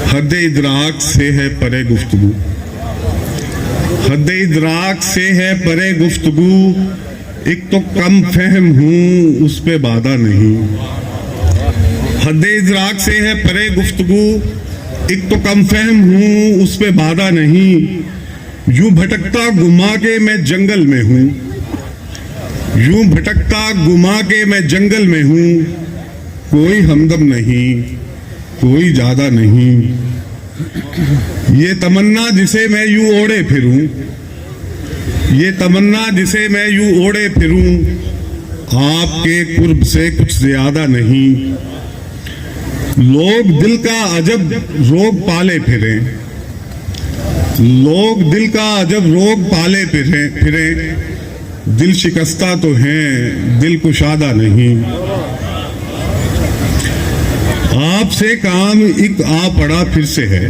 हद इदराक से है परे गुफ्तगू, हद इदराक से है परे गुफ्तगू। एक तो कम फहम हूं उस पे बाधा नहीं। हद इदराक से है परे गुफ्तगू, एक तो कम फहम हूं उस पे बाधा नहीं। यूं भटकता गुमा के मैं जंगल में हूं, यूं भटकता गुमा के मैं जंगल में हूं। कोई हमदम नहीं, कोई ज्यादा नहीं। ये तमन्ना जिसे मैं यूं ओढ़े फिरूं, ये तमन्ना जिसे मैं यूं ओढ़े फिरूं। आपके कुर्ब से कुछ ज्यादा नहीं। लोग दिल का अजब रोग पाले फिरे, लोग दिल का अजब रोग पाले फिरे। दिल शिकस्ता तो है, दिल कुशादा नहीं। आपसे काम एक आ पड़ा फिर से है,